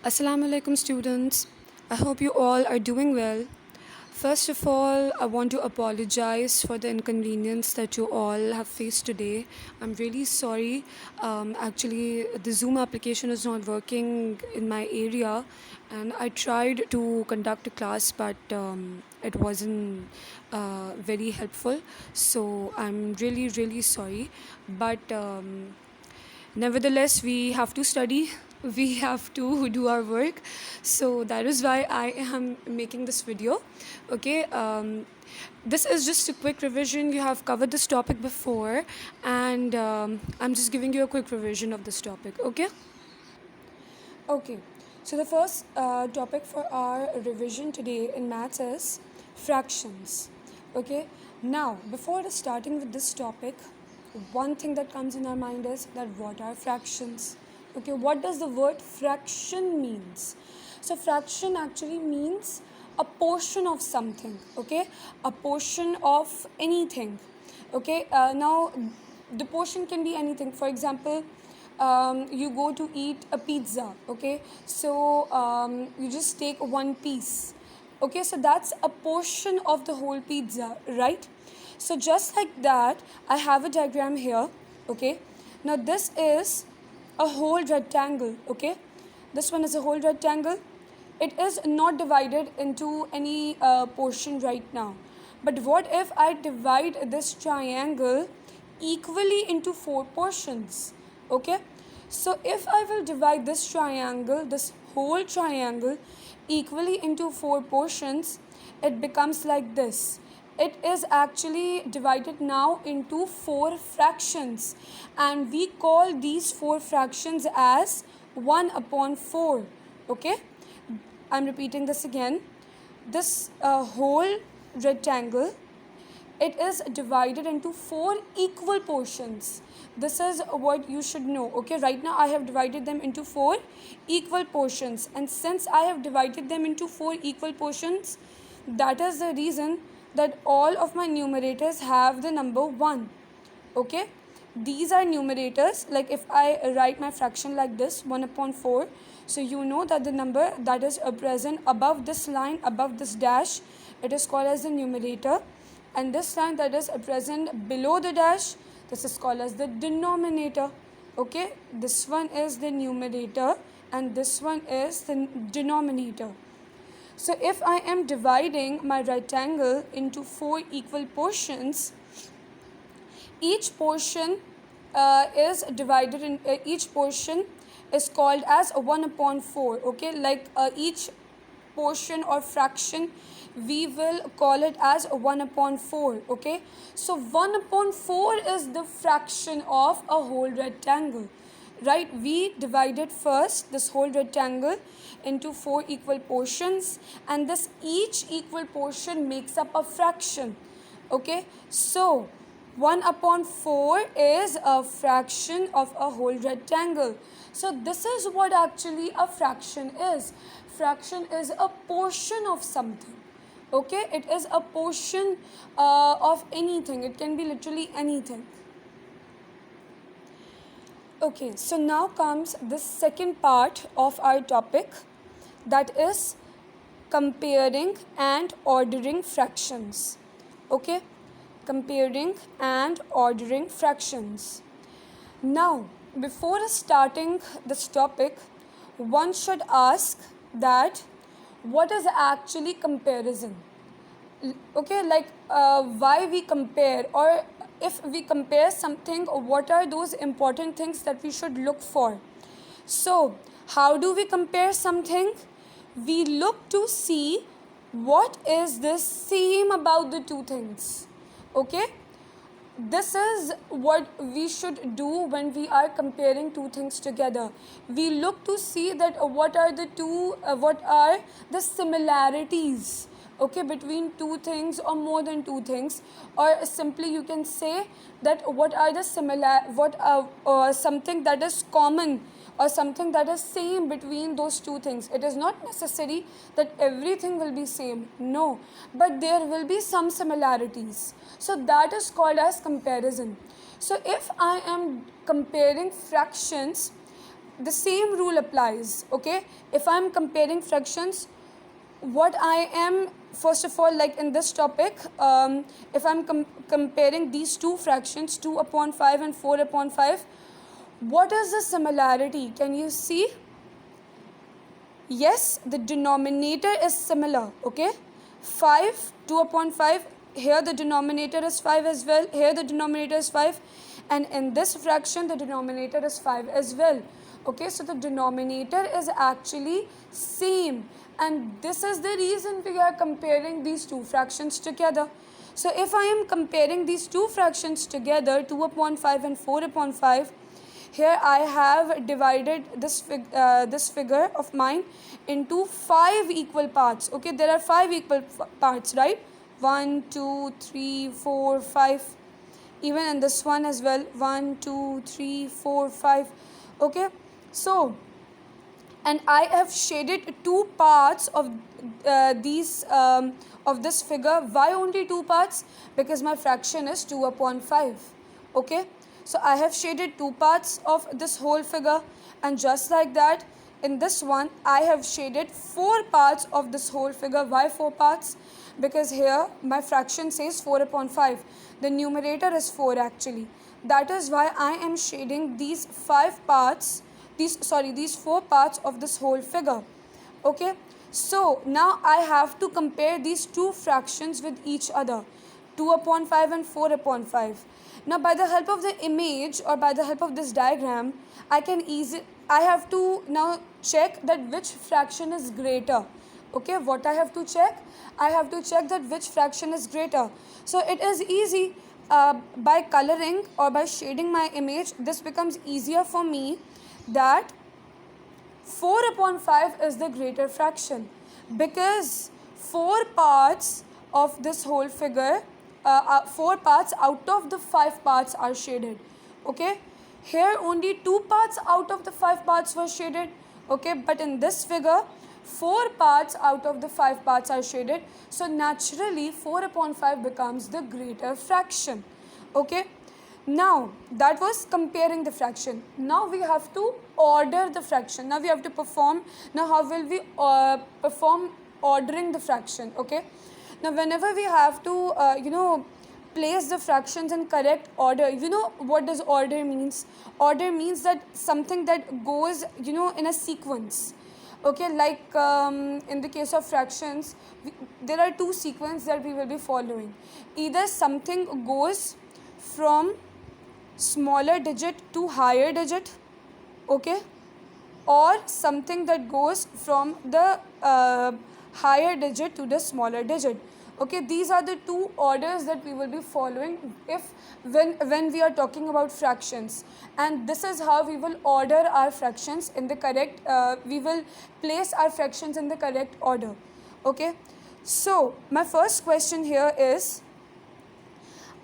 Assalamu alaikum students. I hope you all are doing well. First of all, I want to apologize for the inconvenience that you all have faced today. I'm really sorry. Actually, the Zoom application is not working in my area, and I tried to conduct a class, but it wasn't very helpful. So I'm really, really sorry. But nevertheless, we have to study, we have to do our work. So that is why I am making this video. Okay, this is just a quick revision. You have covered this topic before, and I'm just giving you a quick revision of this topic. Okay, so the first topic for our revision today in maths is fractions. Okay, now before starting with this topic, one thing that comes in our mind is that what are fractions? Okay, what does the word fraction means? So fraction actually means a portion of something. Okay, a portion of anything. Okay, now the portion can be anything. For example, you go to eat a pizza. Okay, so you just take one piece. Okay, so that's a portion of the whole pizza, right? So just like that, I have a diagram here. Okay, now this is a whole rectangle. Okay, this one is a whole rectangle. It is not divided into any portion right now. But what if I divide this triangle equally into 4 portions? Okay, so if I will divide this triangle, this whole triangle, equally into 4 portions, it becomes like this. It is actually divided now into 4 fractions, and we call these 4 fractions as 1 upon 4. Okay, I'm repeating this again. This whole rectangle, it is divided into 4 equal portions. This is what you should know. Okay, right now I have divided them into 4 equal portions, and since I have divided them into 4 equal portions, that is the reason that all of my numerators have the number 1. Okay, these are numerators. Like if I write my fraction like this, 1 upon 4, so you know that the number that is present above this line, above this dash, it is called as the numerator, and this line that is present below the dash, this is called as the denominator. Okay, this one is the numerator and this one is the denominator. So if I am dividing my rectangle into 4 equal portions, each portion is divided in each portion is called as a 1 upon 4. Okay, like each portion or fraction, we will call it as a 1 upon 4. Okay, so 1 upon 4 is the fraction of a whole rectangle, right? We divided first this whole rectangle into 4 equal portions, and this each equal portion makes up a fraction. Okay, so 1 upon 4 is a fraction of a whole rectangle. So this is what actually a fraction is. Fraction is a portion of something. Okay, it is a portion of anything. It can be literally anything. Okay, so now comes the second part of our topic, that is comparing and ordering fractions. Okay, comparing and ordering fractions. Now, before starting this topic, one should ask that what is actually comparison? Okay, like why we compare, or if we compare something, what are those important things that we should look for? So, how do we compare something? We look to see what is the same about the two things. Okay, this is what we should do when we are comparing two things together. We look to see that what are the similarities, okay, between two things or more than two things, or simply you can say that what are the something that is common or something that is same between those two things. It is not necessary that everything will be same, no, but there will be some similarities. So that is called as comparison. So if I am comparing fractions, the same rule applies. Okay, if I'm comparing fractions, what I am, first of all, like in this topic, if I'm comparing these two fractions, 2 upon 5 and 4 upon 5, what is the similarity? Can you see? Yes, the denominator is similar. Okay, 5, 2 upon 5, here the denominator is 5 as well, here the denominator is 5, and in this fraction the denominator is 5 as well. Okay, so the denominator is actually same, and this is the reason we are comparing these two fractions together. So if I am comparing these two fractions together, 2 upon 5 and 4 upon 5, here I have divided this figure of mine into 5 equal parts. Okay, there are 5 equal parts, right? 1, 2, 3, 4, 5. Even in this one as well, 1, 2, 3, 4, 5. Okay, so, and I have shaded 2 parts of this figure. Why only 2 parts? Because my fraction is 2 upon 5. Okay, so I have shaded 2 parts of this whole figure, and just like that, in this one I have shaded 4 parts of this whole figure. Why 4 parts? Because here my fraction says 4 upon 5. The numerator is 4 actually. That is why I am shading these 5 parts, these 4 parts of this whole figure. Okay, so now I have to compare these two fractions with each other, 2 upon 5 and 4 upon 5. Now by the help of the image, or by the help of this diagram, I have to now check that which fraction is greater. Okay, what I have to check? I have to check that which fraction is greater. So it is easy, by coloring or by shading my image, this becomes easier for me, that 4 upon 5 is the greater fraction, because 4 parts of this whole figure, 4 parts out of the 5 parts are shaded. Okay, here only 2 parts out of the 5 parts were shaded. Okay, but in this figure 4 parts out of the 5 parts are shaded, so naturally 4 upon 5 becomes the greater fraction. Okay, now that was comparing the fraction. Now we have to order the fraction. Now we have to perform. Now how will we perform ordering the fraction? Okay, now whenever we have to place the fractions in correct order, what does order means? Order means that something that goes in a sequence. Okay, like in the case of fractions, there are 2 sequences that we will be following. Either something goes from smaller digit to higher digit, okay, or something that goes from the higher digit to the smaller digit. Okay, these are the 2 orders that we will be following when we are talking about fractions, and this is how we will order our fractions in the correct, we will place our fractions in the correct order. Okay, so my first question here is,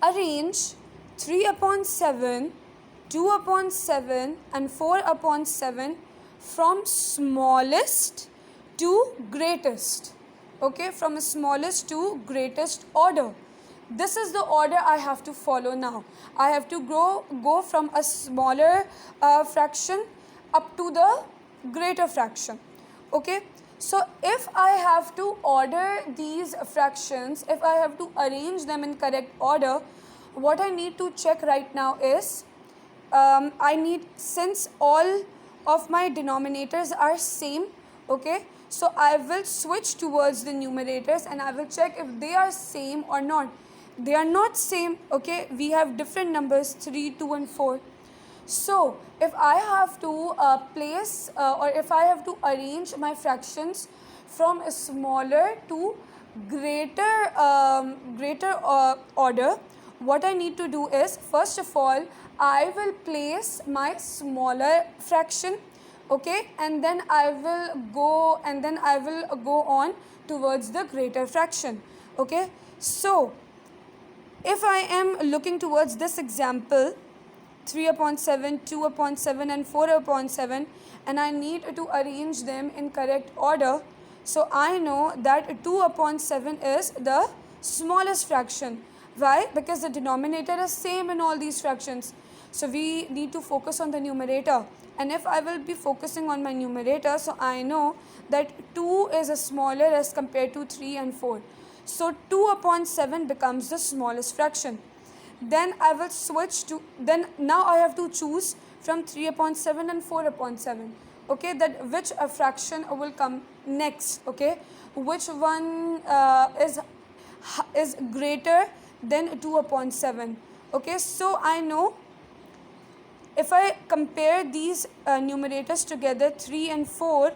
arrange 3 upon 7, 2 upon 7 and 4 upon 7 from smallest to greatest. Okay, from smallest to greatest order. This is the order I have to follow now. I have to go from a smaller fraction up to the greater fraction. Okay, so if I have to order these fractions, if I have to arrange them in correct order, what I need to check right now is, since all of my denominators are same, okay, so I will switch towards the numerators and I will check if they are same or not. They are not same, okay, we have different numbers, 3, 2 and 4. So if I have to place or if I have to arrange my fractions from a smaller to greater order, what I need to do is, first of all, I will place my smaller fraction, okay, and then I will go on towards the greater fraction. Okay, so if I am looking towards this example, 3 upon 7, 2 upon 7 and 4 upon 7, and I need to arrange them in correct order, so I know that 2 upon 7 is the smallest fraction. Why? Because the denominator is same in all these fractions. So we need to focus on the numerator. And if I will be focusing on my numerator, so I know that 2 is smaller as compared to 3 and 4. So 2 upon 7 becomes the smallest fraction. Then I will switch to, then now I have to choose from 3 upon 7 and 4 upon 7. Okay, that which fraction will come next. Okay, which one is greater than 2 upon 7. Okay, so I know if I compare these numerators together, 3 and 4,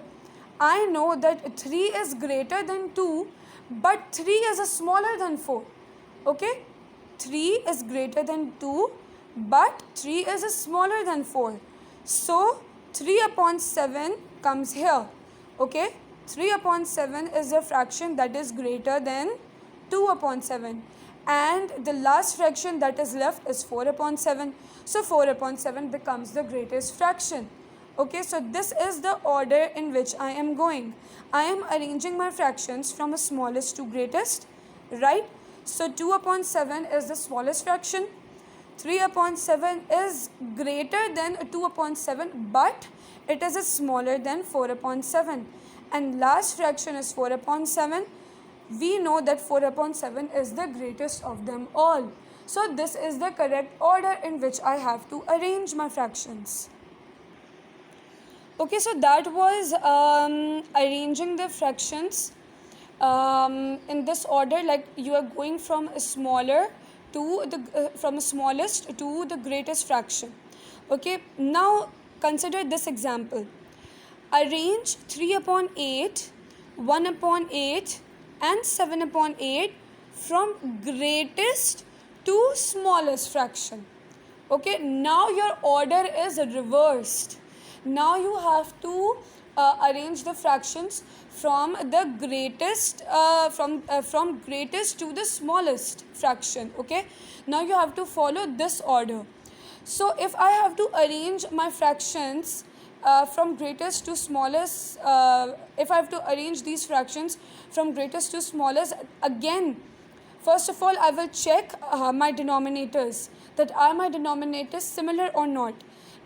I know that 3 is greater than 2, but 3 is smaller than 4. Okay, 3 is greater than 2, but 3 is smaller than 4. So 3 upon 7 comes here. Okay, 3 upon 7 is a fraction that is greater than 2 upon 7. And the last fraction that is left is 4 upon 7. So 4 upon 7 becomes the greatest fraction. Okay, so this is the order in which I am going. I am arranging my fractions from smallest to greatest, right? So 2 upon 7 is the smallest fraction. 3 upon 7 is greater than 2 upon 7, but it is smaller than 4 upon 7. And last fraction is 4 upon 7. We know that 4 upon 7 is the greatest of them all. So this is the correct order in which I have to arrange my fractions. Okay, so that was arranging the fractions in this order, like you are going from smaller to the from smallest to the greatest fraction. Okay, now consider this example. Arrange 3 upon 8, 1 upon 8 and 7 upon 8 from greatest to smallest fraction. Okay, now your order is reversed. Now you have to arrange the fractions from the greatest from greatest to the smallest fraction. Okay, now you have to follow this order. So if I have to arrange my fractions from greatest to smallest, if I have to arrange these fractions from greatest to smallest, again, first of all, I will check my denominators, that are my denominators similar or not.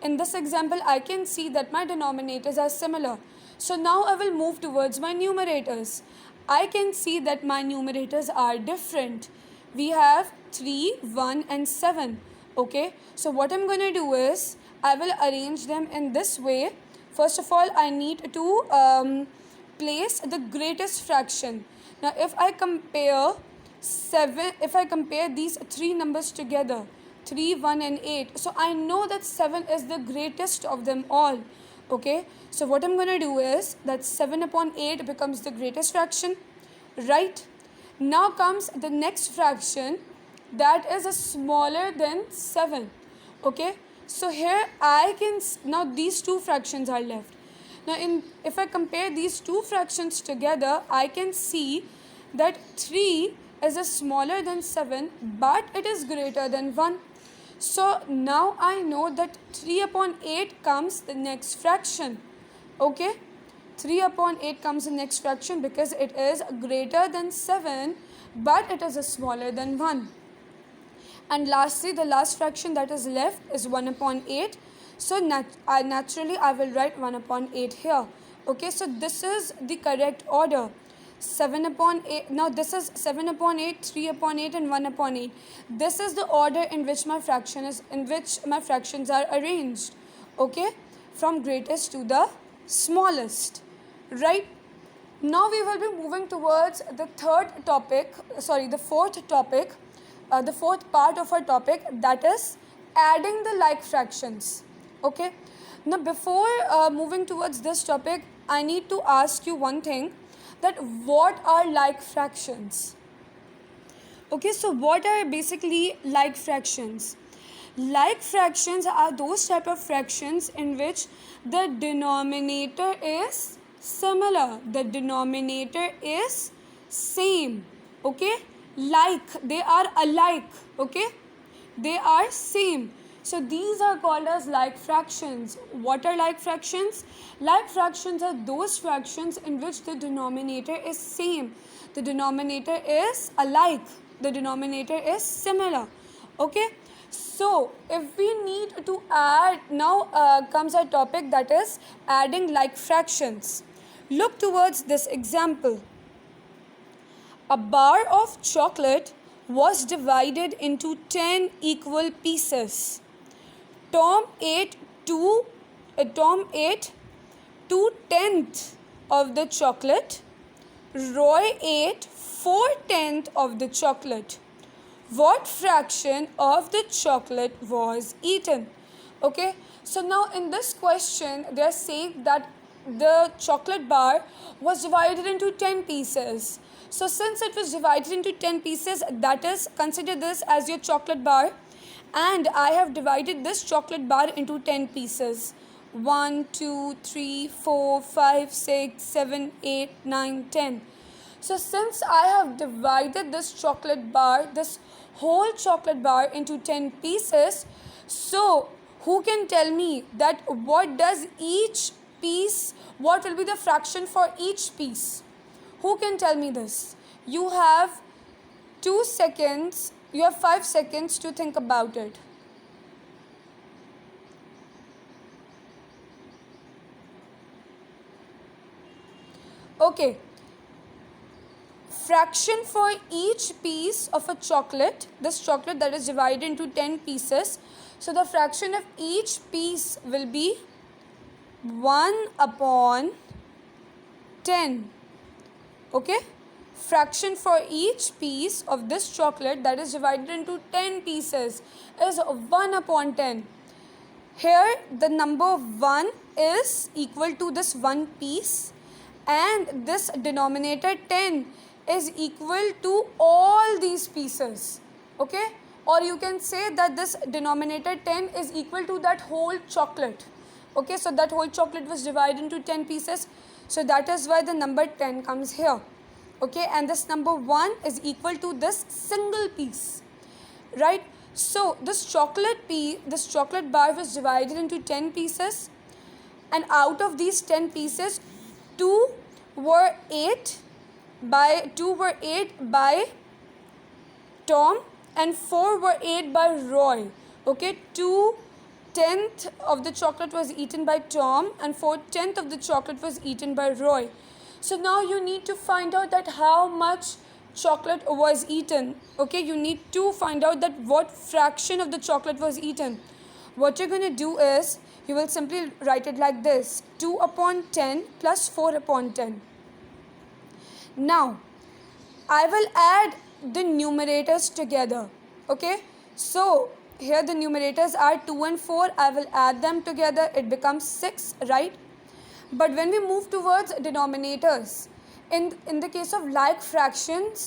In this example, I can see that my denominators are similar. So now I will move towards my numerators. I can see that my numerators are different. We have 3, 1 and 7. Okay, so what I'm going to do is, I will arrange them in this way. First of all, I need to place the greatest fraction. Now, if I compare these three numbers together, 3, 1 and 8, so I know that 7 is the greatest of them all. Okay, so what I'm going to do is that 7 upon 8 becomes the greatest fraction, right? Now comes the next fraction that is smaller than 7. Okay, so here I can, now these two fractions are left. Now if I compare these two fractions together, I can see that 3 is smaller than 7, but it is greater than 1. So now I know that 3 upon 8 comes the next fraction. Okay, 3 upon 8 comes the next fraction because it is greater than 7, but it is smaller than 1. And lastly, the last fraction that is left is 1 upon 8. So naturally I will write 1 upon 8 here. Okay, so this is the correct order. 7 upon 8, now this is 7 upon 8, 3 upon 8 and 1 upon 8. This is the order in which my fractions are arranged. Okay, from greatest to the smallest, right? Now we will be moving towards the fourth topic, the fourth part of our topic, that is adding the like fractions. Okay, now before moving towards this topic, I need to ask you one thing, that what are like fractions? Okay, so what are basically like fractions? Like fractions are those type of fractions in which the denominator is similar, the denominator is same. Okay, like, they are alike. Okay, they are same. So these are called as like fractions. What are like fractions? Like fractions are those fractions in which the denominator is same, the denominator is alike, the denominator is similar. Okay, So if we need to add, now comes our topic, that is adding like fractions. Look towards this example. A bar of chocolate was divided into 10 equal pieces. Tom ate two, Tom ate 2/10 of the chocolate. Roy ate 4/10 of the chocolate. What fraction of the chocolate was eaten? Okay, so now in this question they are saying that the chocolate bar was divided into 10 pieces. So since it was divided into 10 pieces, that is, consider this as your chocolate bar, and I have divided this chocolate bar into 10 pieces. 1, 2, 3, 4, 5, 6, 7, 8, 9, 10. So since I have divided this chocolate bar, this whole chocolate bar into 10 pieces, so who can tell me that what does each piece, what will be the fraction for each piece? Who can tell me this? You have 2 seconds, you have 5 seconds to think about it. Okay, fraction for each piece of a chocolate, this chocolate that is divided into 10 pieces. So the fraction of each piece will be 1/10. Okay, fraction for each piece of this chocolate that is divided into 10 pieces is 1/10. Here the number 1 is equal to this one piece, and this denominator 10 is equal to all these pieces. Okay, or you can say that this denominator 10 is equal to that whole chocolate. Okay, so that whole chocolate was divided into 10 pieces, so that is why the number 10 comes here. Okay, and this number 1 is equal to this single piece, right? So this chocolate bar was divided into 10 pieces, and out of these 10 pieces, 2 were ate by Tom and 4 were ate by Roy. Okay, 2/10 of the chocolate was eaten by Tom and 4/10 of the chocolate was eaten by Roy. So now you need to find out that how much chocolate was eaten. Okay, you need to find out that what fraction of the chocolate was eaten. What you're going to do is, you will simply write it like this: 2/10 plus 4/10. Now, I will add the numerators together. Okay, so here the numerators are 2 and 4. I will add them together. It becomes 6, right? But when we move towards denominators, in the case of like fractions,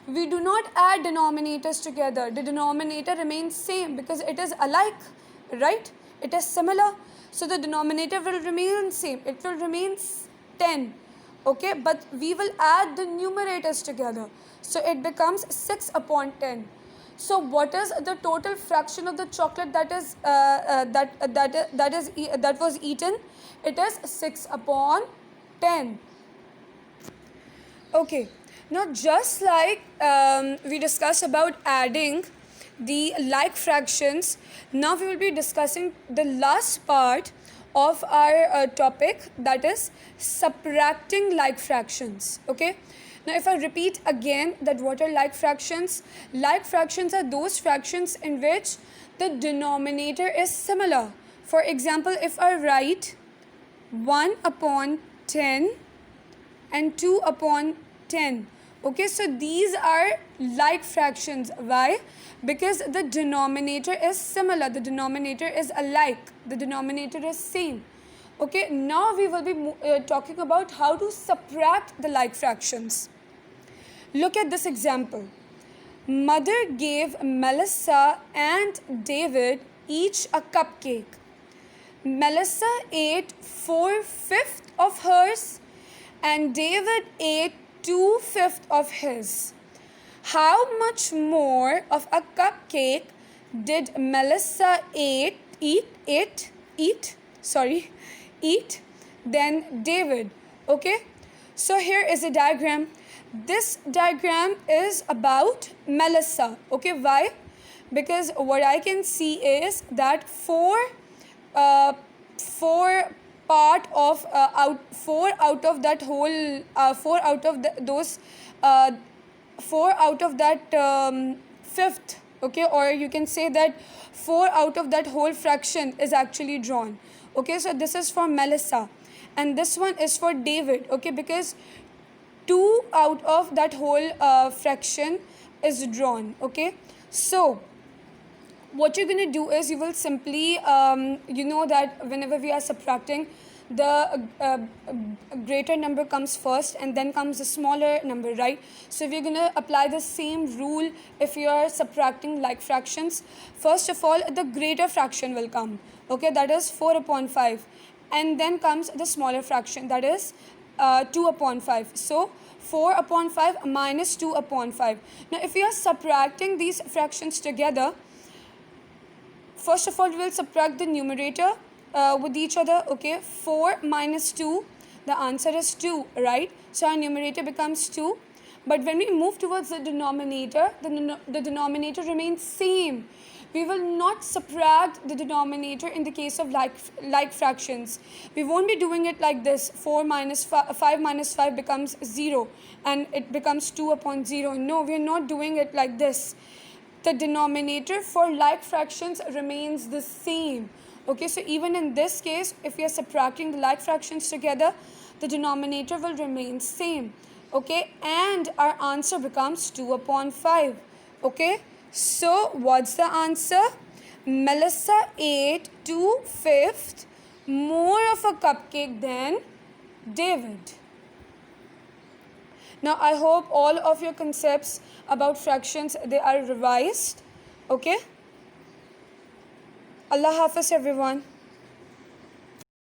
we do not add denominators together. The denominator remains same because it is alike, right? It is similar. So the denominator will remain same. It will remain 10. Okay, but we will add the numerators together. So it becomes 6/10. So what is the total fraction of the chocolate that was eaten? It is 6/10. Okay, now just like we discussed about adding the like fractions, now we will be discussing the last part of our topic, that is subtracting like fractions. Okay, now if I repeat again that what are like fractions are those fractions in which the denominator is similar. For example, if I write 1/10 and 2/10, okay, so these are like fractions. Why? Because the denominator is similar, the denominator is alike, the denominator is same. Okay, now we will be talking about how to subtract the like fractions. Look at this example. Mother gave Melissa and David each a cupcake. Melissa ate 4/5 of hers and David ate 2/5 of his. How much more of a cupcake did Melissa eat than David? Okay, so here is a diagram. This diagram is about Melissa. Okay, why? because what I can see is that uh, 4 part of out 4 out of that whole 4 out of those uh, 4 out of that fifth, okay, or you can say that 4 out of that whole fraction is actually drawn. Okay, so this is for Melissa and this one is for David. Okay, because 2 out of that whole fraction is drawn. Okay, so what you're going to do is you will simply you know that whenever we are subtracting, the greater number comes first and then comes the smaller number, right? So we're going to apply the same rule if you are subtracting like fractions. First of all, the greater fraction will come, okay, that is 4 upon 5, and then comes the smaller fraction, that is 2 upon 5. So 4 upon 5 minus 2 upon 5. Now if we are subtracting these fractions together, first of all, we will subtract the numerator with each other. Okay, 4 minus 2, the answer is 2, right? So our numerator becomes 2. But when we move towards the denominator, the denominator remains same. We will not subtract the denominator in the case of like fractions. We won't be doing it like this. 4 minus 5 minus 5 becomes 0 and it becomes 2 upon 0. No, we are not doing it like this. The denominator for like fractions remains the same. Okay, so even in this case, if we are subtracting the like fractions together, the denominator will remain same. Okay, and our answer becomes 2 upon 5. Okay, so what's the answer? Melissa ate 2/5 more of a cupcake than David. Now I hope all of your concepts about fractions, they are revised. Okay, Allah Hafiz everyone.